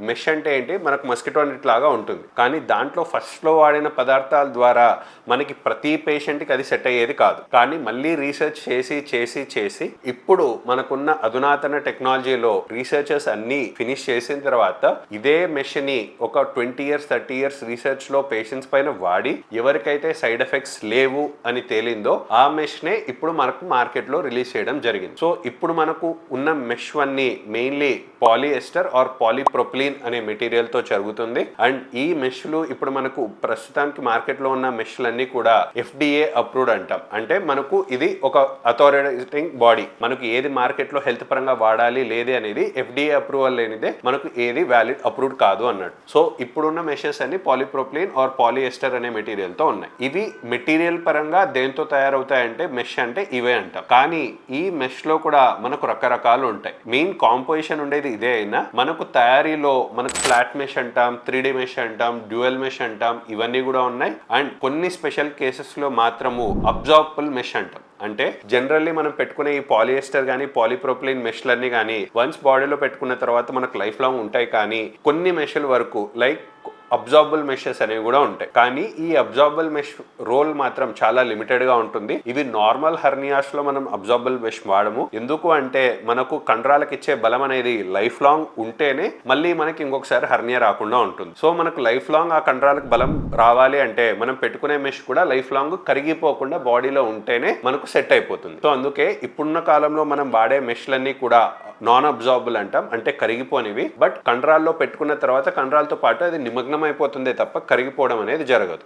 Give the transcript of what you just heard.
Mesh అంటే ఏంటి, మనకు మస్కిటో నెట్ లాగా ఉంటుంది. కానీ దాంట్లో ఫస్ట్లో వాడిన పదార్థాల ద్వారా మనకి ప్రతి పేషెంట్కి అది సెట్ అయ్యేది కాదు. కానీ మళ్ళీ రీసెర్చ్ చేసి ఇప్పుడు మనకున్న అధునాతన టెక్నాలజీలో రీసెర్చర్స్ అన్ని ఫినిష్ చేసిన తర్వాత ఇదే మెష్ ని ఒక 20 years 30 years రీసెర్చ్ లో పేషెంట్స్ పైన వాడి ఎవరికైతే సైడ్ ఎఫెక్ట్స్ లేవు అని తేలిందో ఆ మెష్ నే ఇప్పుడు మనకు మార్కెట్ లో రిలీజ్ చేయడం జరిగింది. సో ఇప్పుడు మనకు ఉన్న మెష్ అన్ని మెయిన్లీ పాలిఎస్టర్ ఆర్ పాలిప్రొపిలీన్ అనే మెటీరియల్ తో జరుగుతుంది. అండ్ ఈ మెష్లు ఇప్పుడు మనకు ప్రస్తుతానికి మార్కెట్ లో ఉన్న మెష్లన్నీ కూడా FDA అప్రూవ్డ్ అంటాం. అంటే మనకు ఇది ఒక అథారిటైజింగ్ బాడీ. మనకు ఏది మార్కెట్ లో హెల్త్ పరంగా వాడాలి లేదే అనేది FDA అప్రూవల్ లేనిదే మనకు ఏది వ్యాలిడ్ అప్రూవ్డ్ కాదు అన్నట్టు. సో ఇప్పుడున్న మెషెస్ అన్ని పాలిప్రొపిలీన్ ఆర్ పాలిఎస్టర్ అనే మెటీరియల్ తో ఉన్నాయి. ఇవి మెటీరియల్ పరంగా దేంతో తయారవుతాయంటే మెష్ అంటే ఇవే అంటాం. కానీ ఈ మెష్ లో కూడా మనకు రకరకాలు ఉంటాయి. మెయిన్ కాంపోజిషన్ ఉండేది ఇదే అయినా మనకు తయారీలో మనకు ఫ్లాట్ మెష్ అంటాం, 3D మెష్ అంటాం, డ్యూయల్ మెష్ అంటాం, ఇవన్నీ కూడా ఉన్నాయి. అండ్ కొన్ని స్పెషల్ కేసెస్ లో మాత్రము అబ్జార్బబుల్ మెష్ అంటాం. అంటే జనరల్లీ మనం పెట్టుకునే ఈ పాలిఎస్టర్ కానీ పాలిప్రొపిలీన్ మెష్లన్నీ కానీ వన్స్ బాడీలో పెట్టుకున్న తర్వాత మనకు లైఫ్ లాంగ్ ఉంటాయి. కానీ కొన్ని మెషల వరకు లైక్ అబ్జార్బుల్ మెషెస్ అనేవి కూడా ఉంటాయి. కానీ ఈ అబ్జార్బుల్ మెష్ రోల్ మాత్రం చాలా లిమిటెడ్ గా ఉంటుంది. ఇవి నార్మల్ హెర్నియాస్ లో మనం అబ్జార్బుల్ మెష్ వాడము. ఎందుకు అంటే మనకు కండరాలకు ఇచ్చే బలం అనేది లైఫ్ లాంగ్ ఉంటేనే మళ్ళీ మనకి ఇంకొకసారి హెర్నియా రాకుండా ఉంటుంది. సో మనకు లైఫ్ లాంగ్ ఆ కండరాలకు బలం రావాలి అంటే మనం పెట్టుకునే మెష్ కూడా లైఫ్ లాంగ్ కరిగిపోకుండా బాడీలో ఉంటేనే మనకు సెట్ అయిపోతుంది. సో అందుకే ఇప్పుడున్న కాలంలో మనం వాడే మెష్లన్నీ కూడా నాన్ అబ్జార్బుల్ అంటాం. అంటే కరిగిపోనివి. బట్ కండరాల్లో పెట్టుకున్న తర్వాత కండరాలతో పాటు అది నిమగ్నం అయిపోతుందే తప్ప కరిగిపోవడం అనేది జరగదు.